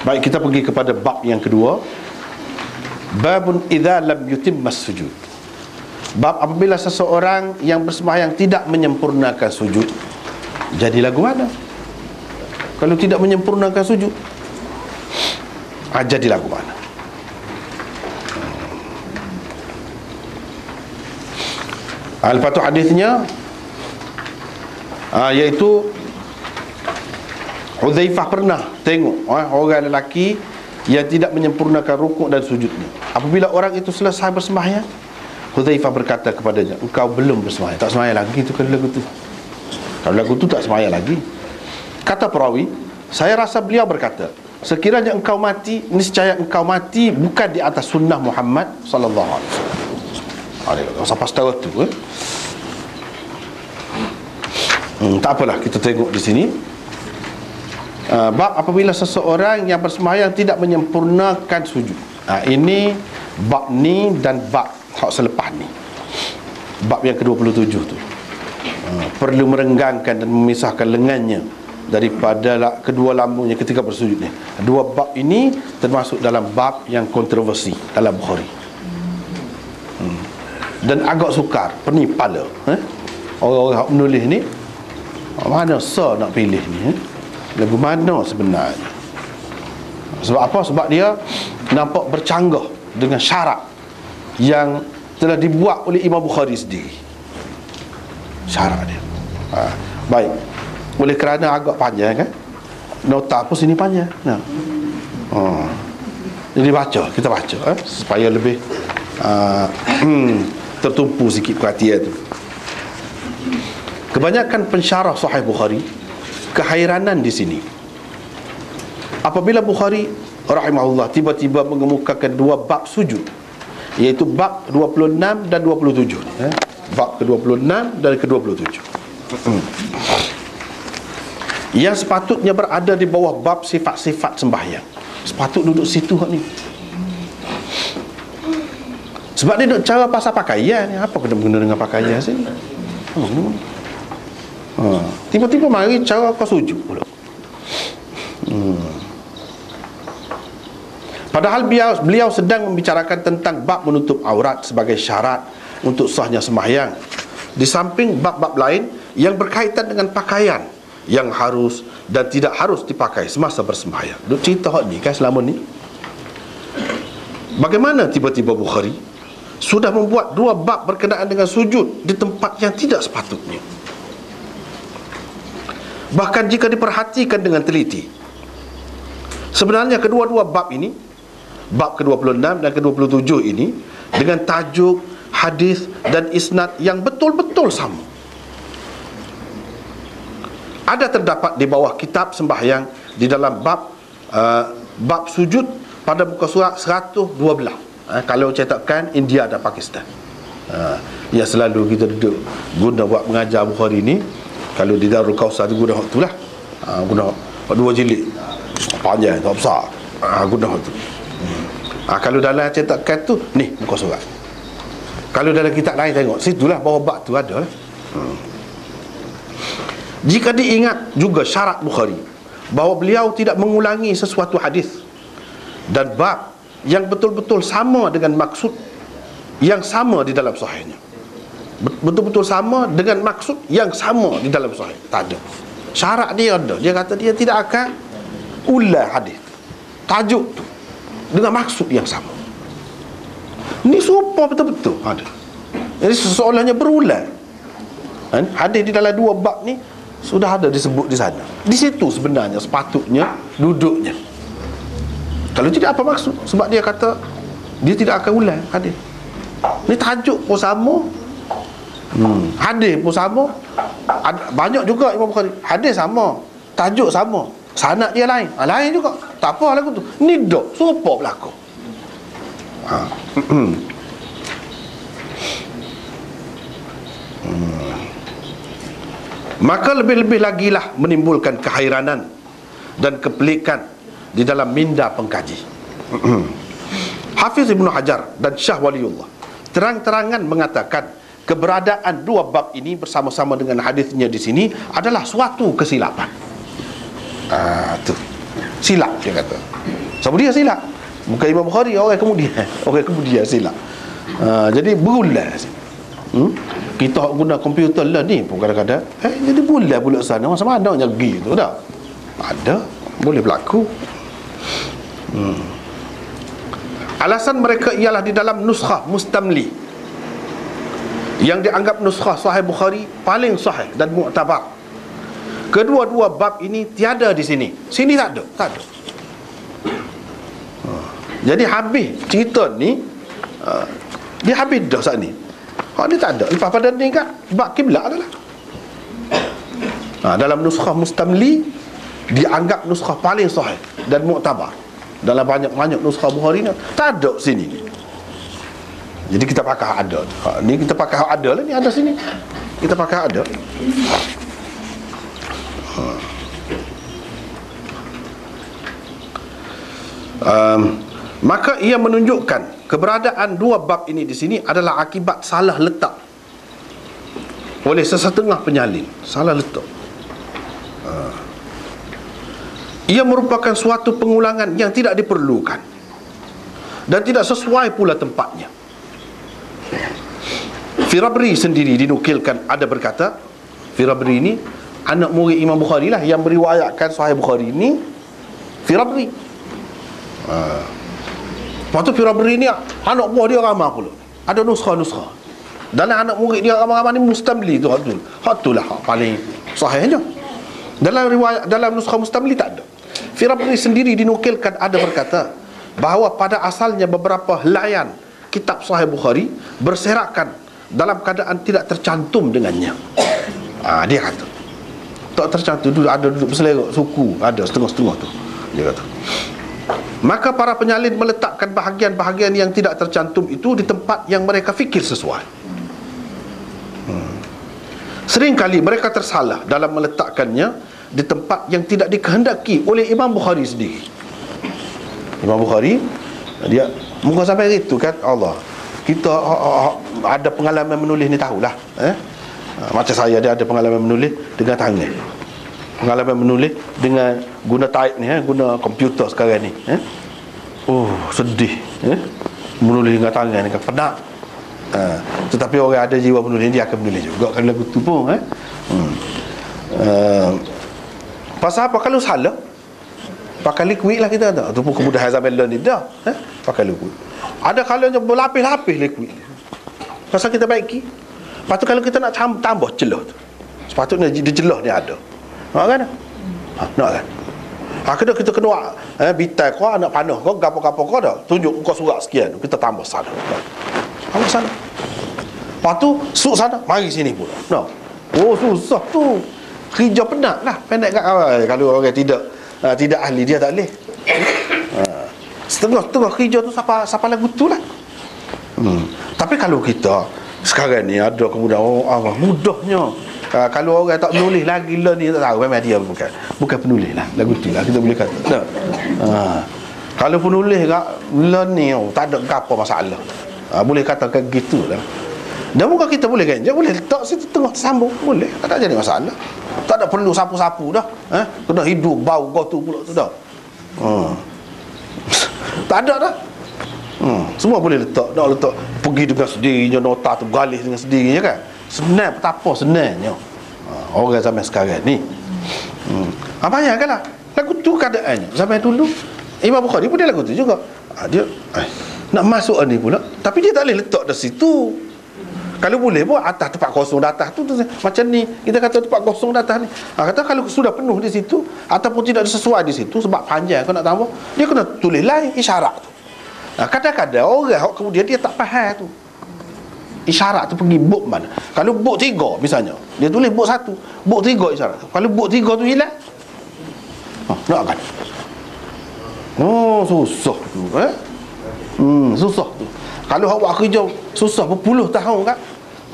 Baik, kita pergi kepada bab yang kedua. Babun idza lam yutimmas sujud. Bab apabila seseorang yang bersembahyang tidak menyempurnakan sujud, jadi lagu mana? Kalau tidak menyempurnakan sujud, jadi lagu mana? Lepas tu hadisnya iaitu Hudzaifah pernah tengok orang lelaki yang tidak menyempurnakan rukuk dan sujudnya. Apabila orang itu selesai bersembahyang, Hudzaifah berkata kepadanya, engkau belum bersembahyang. Tak sembahyang lagi tu kalau lagu tu. Kalau lagu tu tak sembahyang lagi. Kata perawi, saya rasa beliau berkata, sekiranya engkau mati, niscaya engkau mati bukan di atas sunnah Muhammad sallallahu alaihi wasallam. Sampai setara tu tak apalah, kita tengok di sini. Bab apabila seseorang yang bersembahyang tidak menyempurnakan sujud. Ini bab ni dan bab hak selepas ni, bab yang ke-27 tu. Perlu merenggangkan dan memisahkan lengannya daripada kedua lambungnya ketika bersujud ni. Dua bab ini termasuk dalam bab yang kontroversi dalam Bukhari. Dan agak sukar, pening kepala orang-orang menulis ni, mana sah nak pilih ni lagu mana sebenarnya. Sebab apa? Sebab dia nampak bercanggah dengan syarat yang telah dibuat oleh Imam Bukhari sendiri. Syarat dia baik, oleh kerana agak panjang kan, nota pun sini panjang. Jadi kita baca supaya lebih tertumpu sikit perhatian tu. Kebanyakan pensyarah Sahih Bukhari kehairanan di sini apabila Bukhari rahimahullah tiba-tiba mengemukakan dua bab sujud, iaitu bab 26 dan 27. Bab ke-26 dan ke-27 yang sepatutnya berada di bawah bab sifat-sifat sembahyang. Sepatut duduk situ ni. Sebab dia duduk cara pasal pakaian ni. Apa kena-guna dengan pakaian sini? Tiba-tiba mari cara kau sujud pula. Padahal beliau sedang membicarakan tentang bab menutup aurat sebagai syarat untuk sahnya sembahyang, di samping bab-bab lain yang berkaitan dengan pakaian yang harus dan tidak harus dipakai semasa bersembahyang. Duk cerita hak ni kan selama ni. Bagaimana tiba-tiba Bukhari sudah membuat dua bab berkenaan dengan sujud di tempat yang tidak sepatutnya. Bahkan jika diperhatikan dengan teliti, sebenarnya kedua-dua bab ini, bab ke-26 dan ke-27 ini, dengan tajuk, hadis dan isnad yang betul-betul sama, ada terdapat di bawah kitab sembahyang di dalam bab sujud pada muka surat 112. Kalau cetakan India dan Pakistan. Yang selalu kita duduk guna buat mengajar Bukhari ni, kalau di Darul Kausar guna hak tu lah. Guna hak dua jilid panjang, tak besar. Guna hak tu. Kalau dalam cetakan tu, ni muka surat. Kalau dalam kitab lain tengok, situlah bawah bab tu ada lah. Jika diingat juga syarat Bukhari bahawa beliau tidak mengulangi sesuatu hadis dan bab yang betul-betul sama dengan maksud yang sama di dalam sahihnya, betul-betul sama dengan maksud yang sama di dalam sahih, tak ada. Syarat dia ada. Dia kata dia tidak akan ulang hadis tajuk tu dengan maksud yang sama. Ini serupa betul-betul ada. Jadi seolah-olahnya berulang. Hadis di dalam dua bab ni sudah ada disebut di sana. Di situ sebenarnya sepatutnya duduknya. Kalau tidak, apa maksud? Sebab dia kata dia tidak akan ulang hadis. Ni tajuk pun sama, hadis pun sama. Banyak juga Imam Bukhari hadis sama, tajuk sama, sanad dia lain, lain juga. Tak apa lagu tu. Ni dok serupa berlaku. Maka lebih-lebih lagi lah menimbulkan kehairanan dan kepelikan di dalam minda pengkaji. Hafiz Ibnu Hajar dan Syah Waliullah terang-terangan mengatakan keberadaan dua bab ini bersama-sama dengan hadisnya di sini adalah suatu kesilapan. Tu silap, dia kata. Siapa dia silap? Bukan Imam Bukhari, orang kemudian. Orang kemudian silap. Jadi berulang. Kita guna komputer lah ni pun kadang-kadang jadi bulan pula sana. Sama ada yang pergi tu tak? Ada, boleh berlaku. Alasan mereka ialah di dalam nuskhah mustamli, yang dianggap nuskhah Sahih Bukhari paling sahih dan mu'tabar. Kedua-dua bab ini tiada di sini. Sini tak ada, tak ada. Jadi habis cerita ni, dia habis dah saat ni. Hak ni tak ada. Lepas pada ni kan bab kiblat adalah. Dalam nuskhah mustamli dianggap nuskhah paling sahih dan mu'tabar. Dalam banyak-banyak nuskhah Bukhari ni tak ada sini ni. Jadi kita pakai hak ada. Ni kita pakai hak ada lah, ni ada sini. Kita pakai hak ada. Maka ia menunjukkan keberadaan dua bab ini di sini adalah akibat salah letak oleh sesetengah penyalin. Salah letak. Ia merupakan suatu pengulangan yang tidak diperlukan dan tidak sesuai pula tempatnya. Firabri sendiri dinukilkan ada berkata, Firabri ini anak murid Imam Bukhari lah, yang meriwayatkan Sahih Bukhari ini Firabri. Lepas tu Firabri ni anak buah dia ramai pula. Ada nuskha-nuskha. Dalam anak murid dia ramai-ramai ni mustamli tu Abdul. Hak tu lah hak paling sahihnya. Dalam riwayat, dalam nuskha mustamli tak ada. Firabri sendiri dinukilkan ada berkata bahawa pada asalnya beberapa helaian kitab Sahih Bukhari berserakan dalam keadaan tidak tercantum dengannya. Dia kata tak tercantum, dulu ada duduk berselerok suku, ada setengah-setengah tu, dia kata. Maka para penyalin meletakkan bahagian-bahagian yang tidak tercantum itu di tempat yang mereka fikir sesuai. Seringkali mereka tersalah dalam meletakkannya di tempat yang tidak dikehendaki oleh Imam Bukhari sendiri. Imam Bukhari dia muka sampai itu kan, Allah, kita ada pengalaman menulis ni tahulah, macam saya dia ada pengalaman menulis dengan tangan, pengalaman menulis dengan guna type ni, guna komputer sekarang ni, sedih, menulis dengan tangan ni kan penat. Tetapi orang ada jiwa penulis, dia akan menulis juga kalau lagu tu pun. Pasal apa? Kalau salah pakai liquid lah kita tak. Tu pun kemudahan zaman learn ni dah. Pakai liquid. Ada kalanya berlapis-lapis liquid. Pasal kita baiki. Lepas tu kalau kita nak tambah celah tu, sepatutnya di celah ni ada. Nak kan? Nak kan? Kita kena bitai kau, anak panah kau, gapo-gapo kau dah tunjuk kau surat sekian, kita tambah sana. Tambah sana. Lepas tu suk sana, mari sini pula. No. Oh, susah tu. Kerja penat lah. Pendek kat kalau orang tidak ahli, dia tak boleh. Setengah-setengah kerja tu siapa lagu tu lah. Tapi kalau kita sekarang ni ada kemudahan, mudahnya. Kalau orang tak menulis lagi lah ni, tak tahu memang dia bukan penulis lah lagu tu lah, kita boleh kata tak? Kalau penulis kat lah ni tak ada apa masalah, boleh katakan gitu lah. Dan muka kita boleh kan, boleh letak situ tengah tersambung, boleh, tak ada jadi masalah. Tak ada perlu sapu-sapu dah, kena hidup bau kau tu pula tu dah. Tak ada dah. Semua boleh letak, nak letak pergi dengan sendirinya, nota tu galis dengan sendirinya kan. Senang, betapa senangnya orang zaman sekarang ni. Bayangkanlah lagu tu keadaannya zaman dulu. Imam Bukhari pun dia lagu tu juga. Dia nak masuk ni pula, tapi dia tak boleh letak di situ. Kalau boleh pun atas tempat kosong di atas tu, macam ni kita kata tempat kosong di atas ni. Kata kalau sudah penuh di situ ataupun tidak sesuai di situ sebab panjang kau nak tambah, dia kena tulis lain isyarat tu. Kadang-kadang orang kemudian dia tak faham tu. Isyarat tu pergi buk mana. Kalau buk 3 misalnya, dia tulis buk 1, buk 3 isyarat tu. Kalau buk 3 tu hilang, nak kan? Susah tu, susah tu. Kalau awak kerja susah berpuluh tahun kan,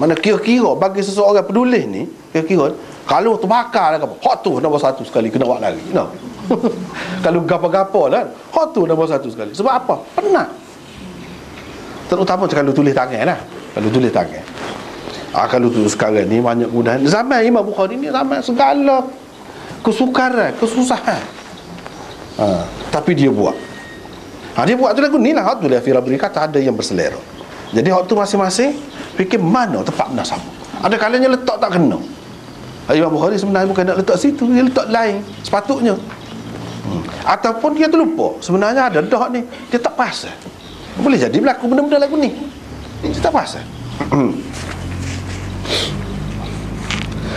mana kira-kira bagi seseorang penulis ni, kira-kira kalau terbakar lah apa, hot tu nombor 1 sekali kena buat lagi, no. Kalau gapa-gapa lah, hot tu nombor 1 sekali. Sebab apa? Penat. Terutama kalau tulis tangan lah. Kalau tulis tangan. Kalau tulis sekarang ni banyak kemudahan. Zaman Imam Bukhari ni zaman segala kesukaran, kesusahan. Tapi dia buat. Dia buat tu lagu ni lah. Hak tu lah Fira beri kata ada yang berselera. Jadi hak tu masing-masing fikir mana tempat benar sama. Ada kalanya letak tak kena. Imam Bukhari sebenarnya bukan nak letak situ, dia letak lain sepatutnya. Ataupun dia terlupa sebenarnya ada dah ni, dia tak pasal. Boleh jadi berlaku benda-benda lagu ni, dia tak pasal.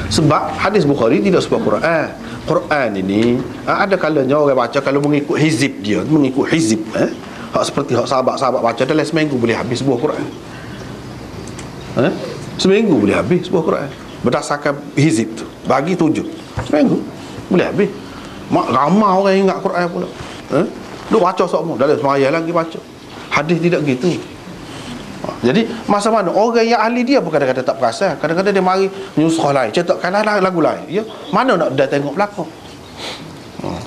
Sebab hadis Bukhari tidak sebab Quran. Quran ini ada kalanya orang baca kalau mengikut hizib dia, mengikut hizib hak seperti hak sahabat-sahabat baca dalam seminggu boleh habis sebuah Quran. Seminggu boleh habis sebuah Quran berdasarkan hizib tu. Bagi 7 seminggu boleh habis. Mak ramai orang ingat Quran pula. Dia baca semua dalam semayang lagi baca. Hadis tidak gitu. Jadi masa mana orang yang ahli dia pun kadang-kadang tak perasan. Kadang-kadang dia mari nyusrah lain, cetakkan lagu lain. Ya, mana nak dia tengok belakang.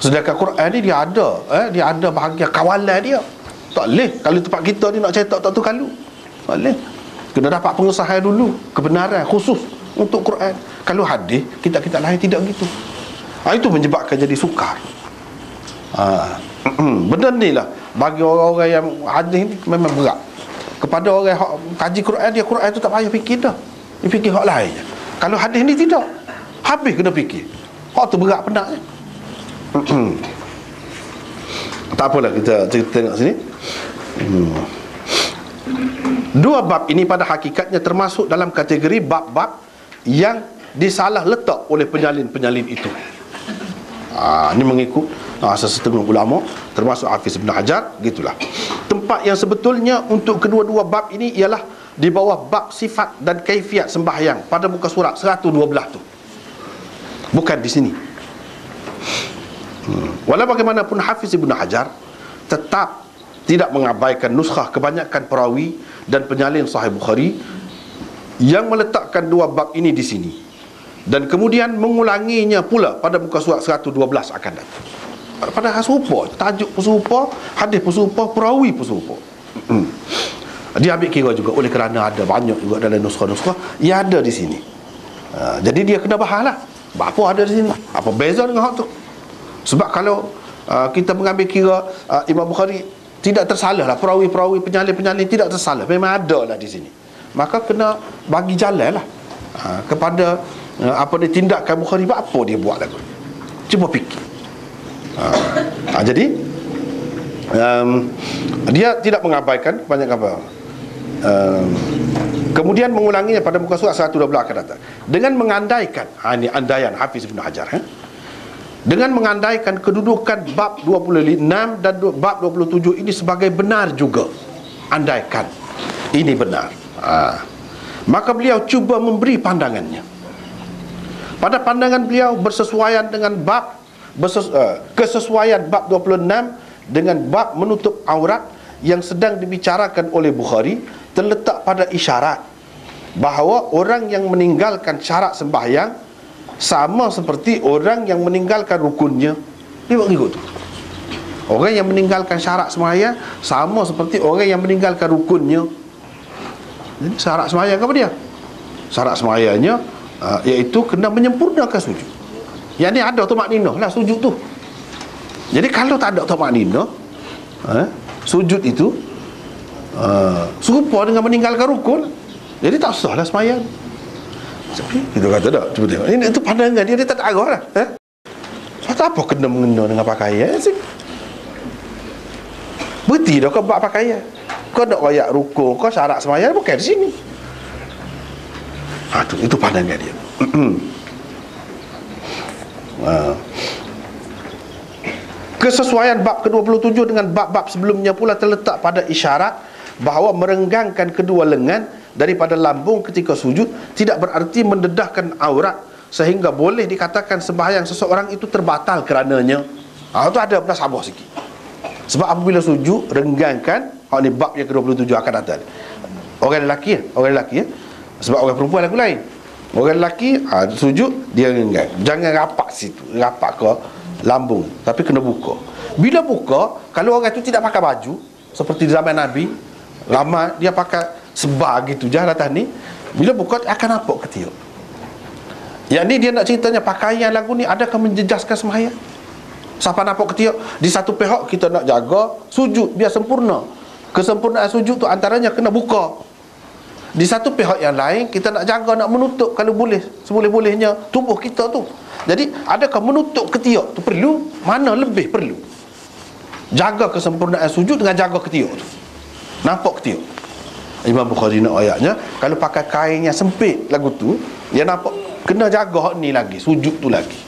Sedangkan Quran ni dia ada bahagian kawalan dia. Tak boleh kalau tempat kita ni nak cetak tak tu kalau. Tak boleh. Kena dapat pengesahan dulu, kebenaran khusus untuk Quran. Kalau hadis, kitab-kitab lain tidak gitu. Itu menyebabkan jadi sukar. Benda ni lah bagi orang-orang yang hadis ni memang berat. Kepada orang yang kaji Quran, dia Quran tu tak payah fikir dah. Dia fikir hak lain je. Kalau hadis ni tidak, habis kena fikir. Hak tu berat penat je. Tak apalah, kita tengok sini. Dua bab ini pada hakikatnya termasuk dalam kategori bab-bab yang disalah letak oleh penyalin-penyalin itu. Ini mengikut sesetengah ulama termasuk Hafiz Ibn Hajar, gitulah. Tempat yang sebetulnya untuk kedua-dua bab ini ialah di bawah bab sifat dan kaifiat sembahyang pada muka surat 112 tu. Bukan di sini. Walau bagaimanapun Hafiz Ibn Hajar tetap tidak mengabaikan nuskhah kebanyakan perawi dan penyalin Sahih Bukhari yang meletakkan dua bab ini di sini dan kemudian mengulanginya pula pada muka surat 112 akan datang. Padahal serupa, tajuk pun serupa, hadis pun serupa, perawi pun serupa. Dia ambil kira juga oleh kerana ada banyak juga dalam nuskhah-nuskhah yang ada di sini. Jadi dia kena bahalah apa ada di sini, apa beza dengan hak tu. Sebab kalau kita mengambil kira Imam Bukhari tidak tersalah lah, perawi-perawi penyalin-penyalin tidak tersalah, memang ada lah di sini, maka kena bagi jalan lah kepada apa dia tindakan Bukhari, apa dia buat lagu. Cuba fikir. Jadi dia tidak mengabaikan banyak apa. Kemudian mengulanginya pada muka surat 112 akan datang dengan mengandaikan, ini andaian Hafiz Ibn Hajar, dengan mengandaikan kedudukan bab 26 dan bab 27 ini sebagai benar juga. Andaikan ini benar, maka beliau cuba memberi pandangannya. Pada pandangan beliau bersesuaian dengan bab kesesuaian bab 26 dengan bab menutup aurat yang sedang dibicarakan oleh Bukhari terletak pada isyarat bahawa orang yang meninggalkan syarat sembahyang sama seperti orang yang meninggalkan rukunnya. Dia buat ikut tu. Orang yang meninggalkan syarat sembahyang sama seperti orang yang meninggalkan rukunnya. Jadi syarat sembahyang apa dia? Syarat sembahyangnya iaitu kena menyempurnakan sujud. Yang ni ada tamakninah lah sujud tu. Jadi kalau tak ada tamakninah, sujud itu serupa dengan meninggalkan rukun, jadi tak sah lah sembahyang. Kita kata tak, cuba tengok. Ini itu pandangan dia tak arah lah. Apa kena mengena dengan pakaian sih? Berhenti dah kau buat pakaian. Kau nak royak rukun, kau syarat sembahyang bukan di sini. Itu pandangan dia. Kesesuaian bab ke-27 dengan bab-bab sebelumnya pula terletak pada isyarat bahawa merenggangkan kedua lengan daripada lambung ketika sujud tidak berarti mendedahkan aurat sehingga boleh dikatakan sembahyang seseorang itu terbatal kerananya. Itu ada pernah sabar sikit. Sebab apabila sujud renggangkan, ni bab yang ke-27 akan datang. Orang lelaki sebab orang perempuan lagu lain. Orang lelaki sujud dia renggang. Jangan rapat situ, rapat ke lambung, tapi kena buka. Bila buka, kalau orang itu tidak pakai baju seperti di zaman Nabi, ramai dia pakai sebar gitu je atas ni, bila buka akan nampak ketiak. Yang ni dia nak ceritanya pakaian lagu ni adakah menjejaskan sembahyang? Siapa nampak ketiak? Di satu pihak kita nak jaga sujud biar sempurna. Kesempurnaan sujud tu antaranya kena buka. Di satu pihak yang lain kita nak jaga, nak menutup kalau boleh, seboleh-bolehnya tubuh kita tu. Jadi adakah menutup ketiak tu perlu? Mana lebih perlu? Jaga kesempurnaan sujud dengan jaga ketiak tu. Nampak ketiak. Imam Bukhari nak ayatnya, kalau pakai kain yang sempit lagu tu, dia nampak kena jaga hak ni lagi, sujud tu lagi.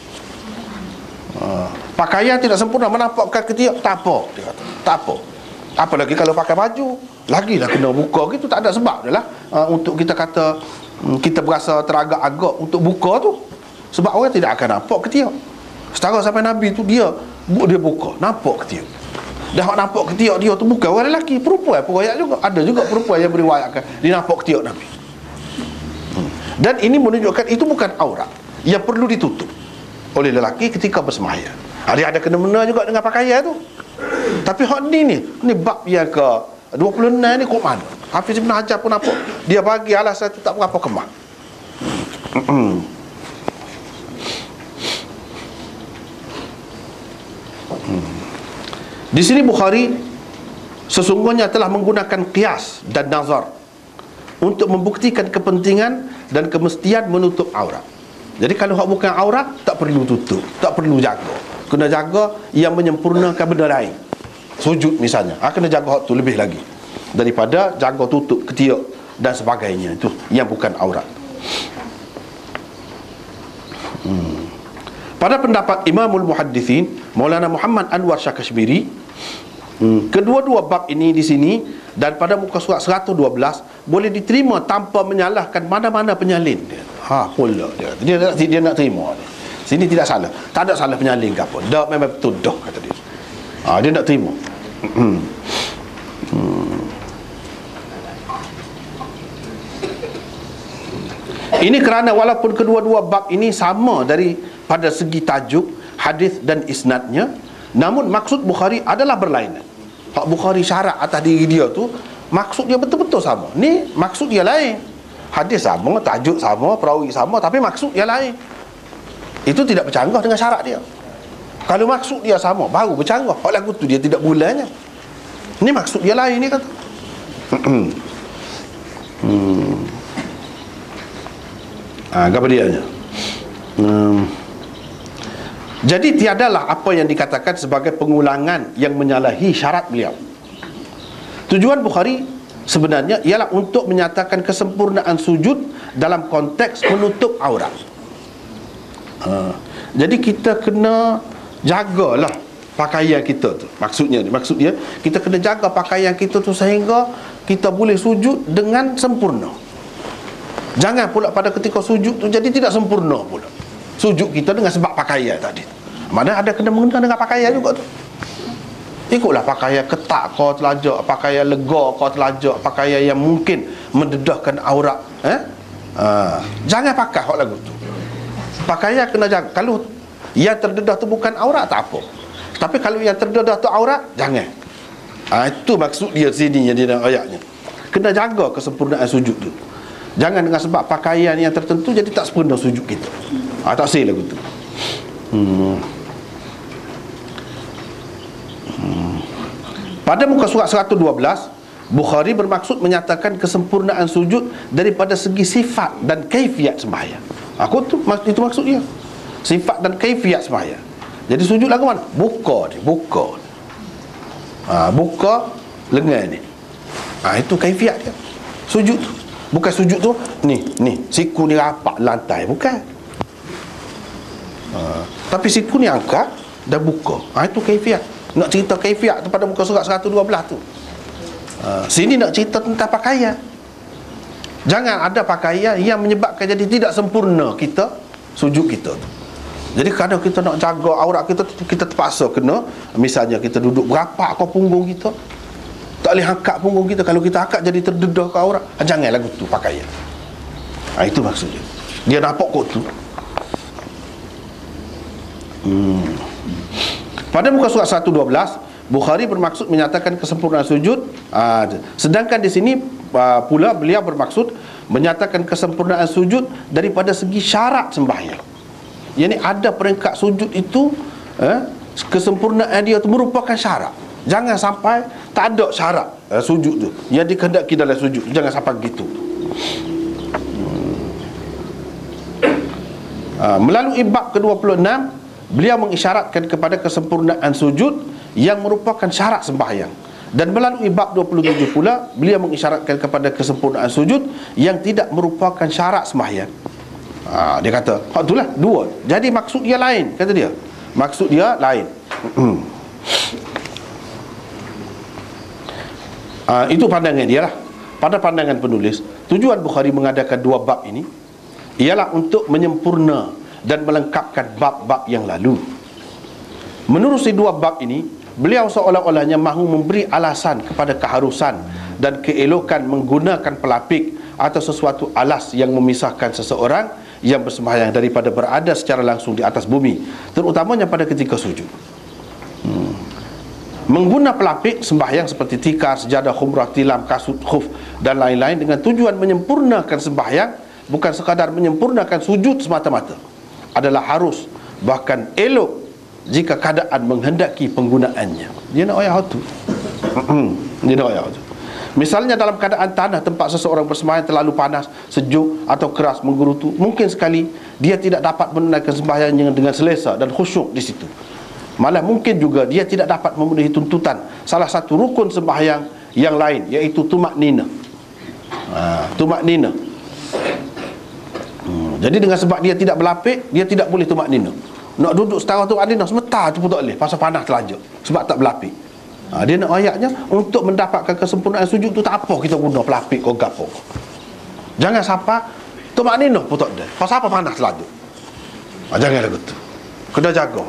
Pakaian tidak sempurna menampakkan ketiak, tak apa, dia kata. Tak apa. Apalagi kalau pakai baju, lagilah kena buka gitu, tak ada sebab dah lah. Untuk kita kata kita berasa teragak-agak untuk buka tu, sebab orang tidak akan nampak ketiak. Setara sampai Nabi tu dia buka, nampak ketiak. Dah nampak ketiak dia tu bukan orang lelaki, perempuan pun royak juga. Ada juga perempuan yang beriwayatkan dia nampak ketiak Nabi. Dan ini menunjukkan itu bukan aurat yang perlu ditutup oleh lelaki ketika bersembahyang. Dia ada kena-mena juga dengan pakaian tu. Tapi hak ni bab yang ke 26 ni kok mana? Hafiz Ibn Hajar pun nampak dia bagi alasan tu tak berapa kemah. Di sini Bukhari sesungguhnya telah menggunakan qiyas dan nazar untuk membuktikan kepentingan dan kemestian menutup aurat. Jadi kalau hak bukan aurat tak perlu tutup, tak perlu jaga. Kena jaga yang menyempurnakan benda lain. Sujud misalnya, kena jaga hak tu lebih lagi daripada jaga tutup ketiak dan sebagainya, itu yang bukan aurat. Pada pendapat Imamul Muhaddithin Maulana Muhammad Anwar Shah Kashmiri, kedua-dua bab ini di sini dan pada muka surat 112 boleh diterima tanpa menyalahkan mana-mana penyalin dia. Pula dia nak terima ni. Sini tidak salah, tak ada salah penyalin ke apa. Dak, memang betul dah kata dia. Dia nak terima. Ini kerana walaupun kedua-dua bab ini sama dari pada segi tajuk, hadis dan isnadnya, namun maksud Bukhari adalah berlainan. Hak Bukhari syarat atas diri dia tu, maksud dia betul-betul sama. Ni maksud dia lain. Hadis sama, tajuk sama, perawi sama, tapi maksud dia lain. Itu tidak bercanggah dengan syarat dia. Kalau maksud dia sama, baru bercanggah. Hak lagu tu dia tidak bulannya. Ni maksud dia lain ni kata. Apa dia nya? Jadi tiadalah apa yang dikatakan sebagai pengulangan yang menyalahi syarat beliau. Tujuan Bukhari sebenarnya ialah untuk menyatakan kesempurnaan sujud dalam konteks menutup aurat. Jadi kita kena jagalah pakaian kita tu. Maksud dia kita kena jaga pakaian kita tu sehingga kita boleh sujud dengan sempurna. Jangan pula pada ketika sujud tu jadi tidak sempurna pula sujud kita dengan sebab pakaian tadi. Mana ada kena mengena dengan pakaian juga tu. Ikutlah pakaian ketat kau telajak, pakaian lega kau telajak, pakaian yang mungkin mendedahkan aurat. Jangan pakai hak lagu tu. Pakaian kena jaga. Kalau yang terdedah tu bukan aurat tak apa. Tapi kalau yang terdedah tu aurat, jangan. Itu maksud dia sini yang dia dalam ayatnya. Kena jaga kesempurnaan sujud tu. Jangan dengan sebab pakaian yang tertentu jadi tak sempurna sujud kita. Tak sih lagu tu. Pada muka surat 112, Bukhari bermaksud menyatakan kesempurnaan sujud daripada segi sifat dan kaifiat sembahyang. Itu maksud dia. Sifat dan kaifiat sembahyang. Jadi sujud lagu mana? Buka dia, buka. Buka lengan ni. Itu kaifiat dia. Sujud tu. Bukan sujud tu ni siku ni rapat lantai, bukan. Tapi siku ni angkat dan buka. Itu kaifiat. Nak cerita kaifiat tu pada muka surat 112 tu. Sini nak cerita tentang pakaian. Jangan ada pakaian yang menyebabkan jadi tidak sempurna kita sujud kita tu. Jadi kadang kita nak jaga aurat kita, kita terpaksa kena, misalnya kita duduk berapak ke punggung kita, tak boleh angkat punggung kita. Kalau kita angkat jadi terdedah ke aurat. Jangan lagu tu pakaian. Itu maksudnya. Dia nampak kot tu. Pada muka surat 112, Bukhari bermaksud menyatakan kesempurnaan sujud. Sedangkan di sini pula beliau bermaksud menyatakan kesempurnaan sujud daripada segi syarat sembahyang. Yani ada peringkat sujud itu kesempurnaan dia itu merupakan syarat. Jangan sampai tak ada syarat sujud tu yang dikehendaki dalam sujud. Jangan sampai gitu. Melalui bab ke-26, beliau mengisyaratkan kepada kesempurnaan sujud yang merupakan syarat sembahyang. Dan melalui bab 27 pula, beliau mengisyaratkan kepada kesempurnaan sujud yang tidak merupakan syarat sembahyang. Dia kata, itulah dua. Jadi maksud dia lain, kata dia. Maksud dia lain. Itu pandangan dia lah. Pada pandangan penulis, tujuan Bukhari mengadakan dua bab ini ialah untuk menyempurna dan melengkapkan bab-bab yang lalu. Menerusi dua bab ini, beliau seolah-olahnya mahu memberi alasan kepada keharusan dan keelokan menggunakan pelapik atau sesuatu alas yang memisahkan seseorang yang bersembahyang daripada berada secara langsung di atas bumi, terutamanya pada ketika sujud. Mengguna pelapik sembahyang seperti tikar, sejadah, khumrah, tilam, kasut, khuf dan lain-lain dengan tujuan menyempurnakan sembahyang, bukan sekadar menyempurnakan sujud semata-mata, adalah harus bahkan elok jika keadaan menghendaki penggunaannya. Dia nak ayat tu. Dia nak ayat tu. Misalnya dalam keadaan tanah tempat seseorang bersembahyang terlalu panas, sejuk atau keras menggerutu, mungkin sekali dia tidak dapat menunaikan sembahyangnya dengan selesa dan khusyuk di situ. Malah mungkin juga dia tidak dapat memenuhi tuntutan salah satu rukun sembahyang yang lain, iaitu tumak nina. Tumak nina. Jadi dengan sebab dia tidak berlapik, dia tidak boleh tumak nina. Nak duduk setara tumak nina sebentar tu pun tak boleh, pasal panas terlanjur sebab tak berlapik. Dia nak ayatnya untuk mendapatkan kesempurnaan sujud tu tak apa kita guna pelapik ke gapo. Jangan sampai tumak nina pun tak ada, pasal apa panas terlanjur. Jangan lagu tu. Kena jaga.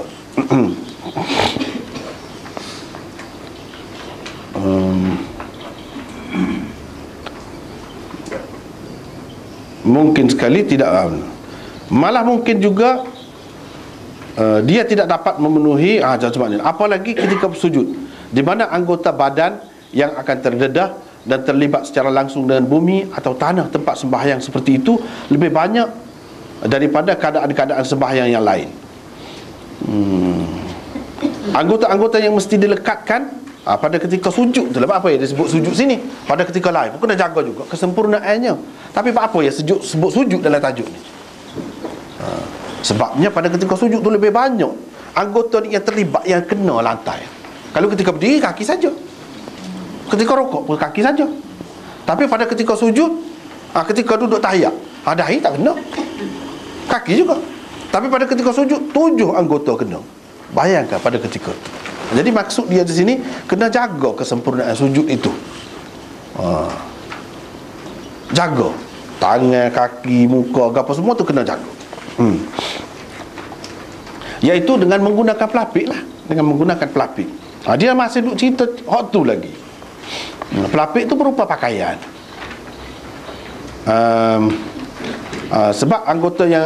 Mungkin sekali tidak, malah mungkin juga dia tidak dapat memenuhi apalagi ketika bersujud, di mana anggota badan yang akan terdedah dan terlibat secara langsung dengan bumi atau tanah tempat sembahyang seperti itu lebih banyak daripada keadaan-keadaan sembahyang yang lain. Anggota-anggota yang mesti dilekatkan pada ketika sujud tu lah. Apa yang disebut sujud sini? Pada ketika lain pun kena jaga juga kesempurnaannya. Tapi apa yang sebut sujud dalam tajuk ni? Sebabnya pada ketika sujud tu lebih banyak anggota yang terlibat yang kena lantai. Kalau ketika berdiri kaki saja, ketika rokok pun kaki saja. Tapi pada ketika sujud, ketika duduk tahiyat, dahi tak kena, kaki juga. Tapi pada ketika sujud 7 anggota kena. Bayangkan pada ketika itu. Jadi maksud dia di sini kena jaga kesempurnaan sujud itu. Jaga tangan, kaki, muka, apa semua tu kena jaga. Iaitu dengan menggunakan pelapik lah. Dengan menggunakan pelapik. Dia masih duk cerita hot tu lagi. Pelapik tu berupa pakaian. Sebab anggota yang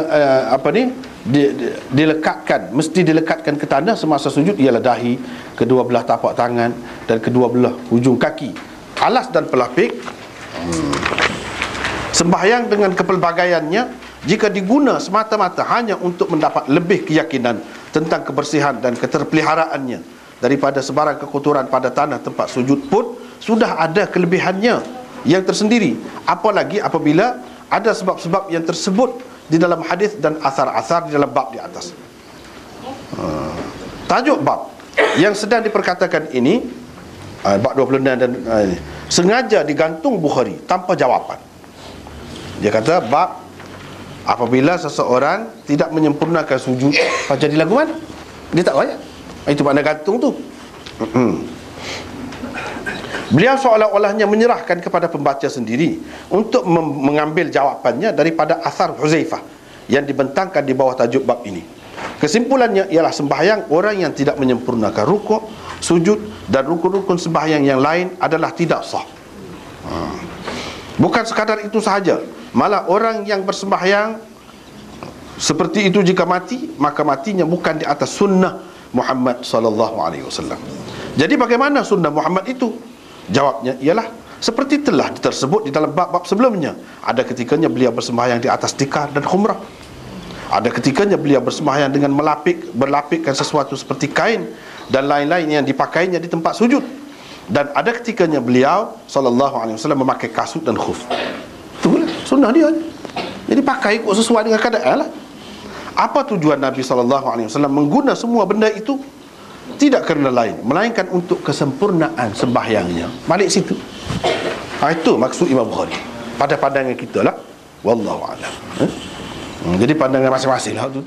dilekatkan, mesti dilekatkan ke tanah semasa sujud ialah dahi, kedua belah tapak tangan dan kedua belah hujung kaki. Alas dan pelapik. Sembahyang dengan kepelbagaiannya jika diguna semata-mata hanya untuk mendapat lebih keyakinan tentang kebersihan dan keterpeliharaannya daripada sebarang kekotoran pada tanah tempat sujud pun sudah ada kelebihannya yang tersendiri, apalagi apabila ada sebab-sebab yang tersebut di dalam hadis dan asar-asar di dalam bab di atas. Tajuk bab yang sedang diperkatakan ini, bab 26 dan sengaja digantung Bukhari tanpa jawapan. Dia kata bab apabila seseorang tidak menyempurnakan sujud, jadi lagu mana? Dia tak banyak. Itu makna gantung tu. Beliau seolah-olahnya menyerahkan kepada pembaca sendiri untuk mengambil jawapannya daripada asar Huzaifah yang dibentangkan di bawah tajuk bab ini. Kesimpulannya ialah sembahyang orang yang tidak menyempurnakan rukuk, sujud dan rukun-rukun sembahyang yang lain adalah tidak sah. Bukan sekadar itu sahaja, malah orang yang bersembahyang seperti itu jika mati, maka matinya bukan di atas sunnah Muhammad sallallahu alaihi wasallam. Jadi bagaimana sunnah Muhammad itu? Jawabnya ialah seperti telah tersebut di dalam bab-bab sebelumnya. Ada ketikanya beliau bersembahyang di atas tikar dan khumrah. Ada ketikanya beliau bersembahyang dengan berlapikkan sesuatu seperti kain dan lain-lain yang dipakainya di tempat sujud. Dan ada ketikanya beliau sallallahu alaihi wasallam memakai kasut dan khuf. Itulah sunnah dia. Jadi pakai ikut sesuai dengan keadaan lah. Apa tujuan Nabi sallallahu alaihi wasallam mengguna semua benda itu? Tidak kerana lain, melainkan untuk kesempurnaan sembahyangnya. Balik situ. Itu maksud Imam Bukhari. Pada pandangan kita lah, wallahu a'lam. Jadi pandangan masing-masing lah tu.